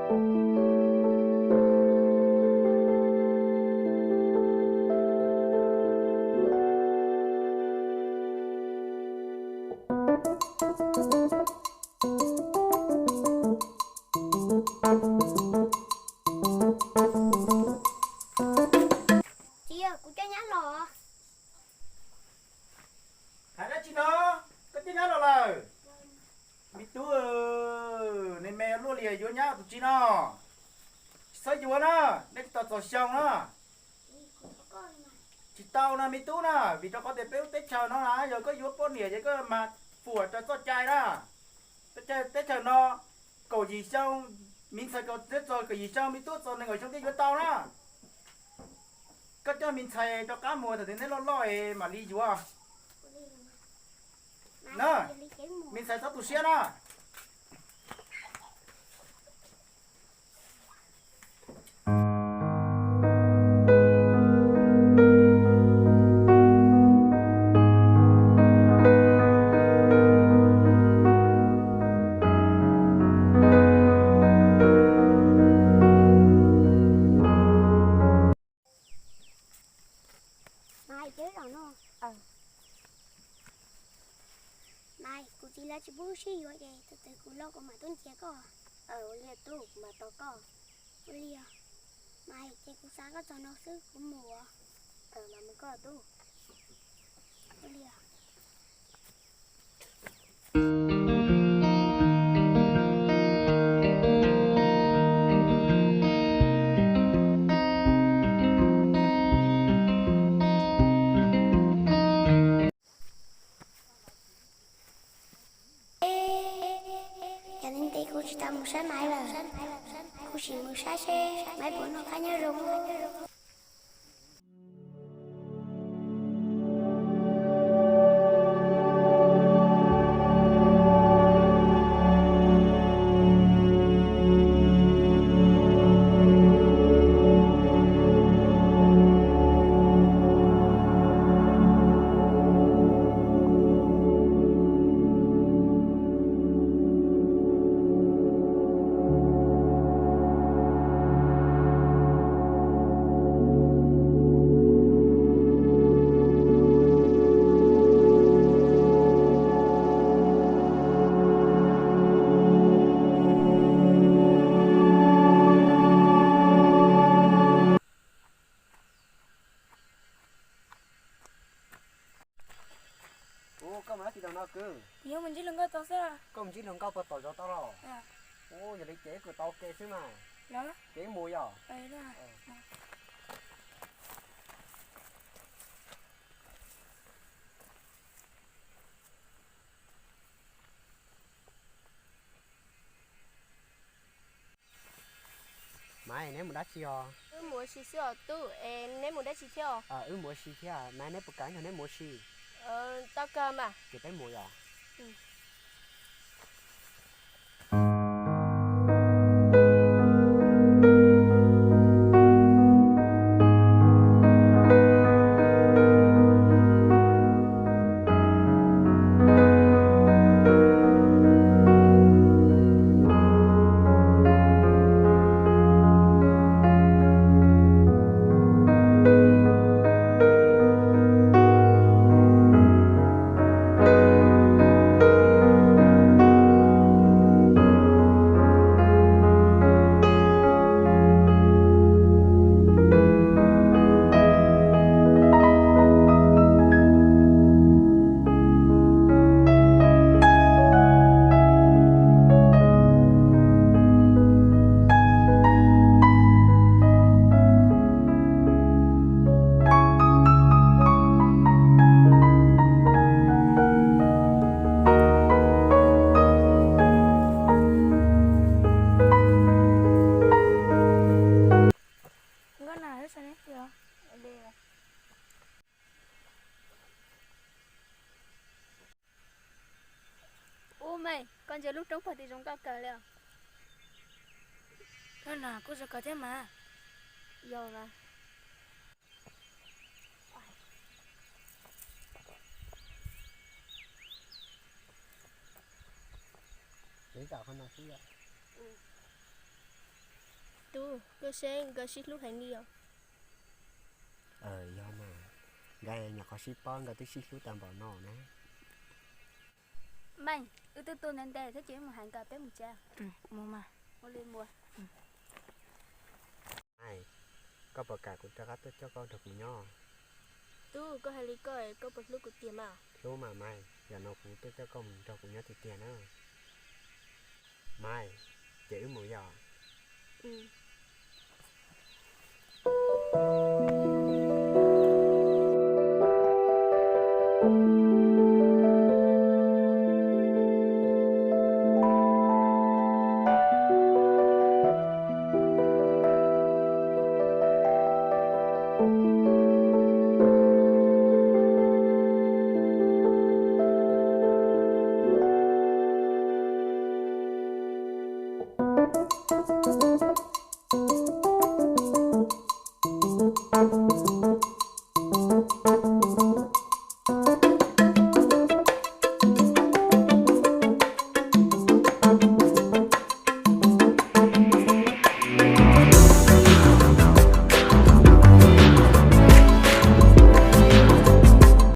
Chị ơi, cô cho nhá lò. Hả đó chị nó, có tin nhá rồi. Bị tú nên mẹ luôn liền vô nhá tụi chị nó. Sao vô nó, để tao tao xong nó. Chị tao nó bị tú nó, vì tao có thể béo tết chờ nó là giờ có vô con nỉa chứ có mà phủa cho con trai đó. Tết chờ nó, cầu gì xong, mình sẽ cầu tết rồi cầu gì xong bị tú rồi này ngồi trong cái vô tao đó. Có cho mình xài cho cá mùa thì nên nó lòi mà đi chú à. Nè, mình xài sao tụi xe đó. Mai chết rồi nó. Mai, cô chỉ là chỉ bố xí rồi vậy, từ từ cô lo có mà tuân chia có. Liệt tu mà tao có. Liệt. Mai, chị cô sáng có cho nó sức của mùa. Mà mình có tu. Liệt. Cho nên tí cô chỉ tao một sáng mai là cô chỉ một sáng xe mấy bữa nó khá nhớ rung. Ô, có mà thì đâu nó cứ. Nhiều mình chỉ lần có tao sao? Công chỉ lượng cao bật tỏi cho tao rồi. À, Ô, giờ lấy chế của tao kê xíu mà. đó. Chế mùi à? Đây đó. Mai nếu mà đắt chiò. Mua xí xíu tu, nếu mua đất xí theo. Mua xì thế à, mai nếu bực cánh thì nếu mua xì. Tao cơ mà. Cái bé mùi à? Mày, con giờ lúc trống phải thì chúng ta cờ liền. Nó nào cô sẽ có thế mà. Giờ mà. Để cả con nào xíu ạ. tu cơ sen cơ xích lúc hành nhiều do mà gai nhà có ship pon cái tí ship lúc tạm bảo nọ nè mày ư tôi nên để thế chứ mà hàng cà phê một cha mua mà mua liền mua ai có bậc cả cũng cho các tôi cho con được một nho tu có hai lý coi có bật lúc của tiền mà lúc mà mai giờ nó cũng tôi cho con cho cũng nhớ thì tiền nữa mai chữ mũi giò ừ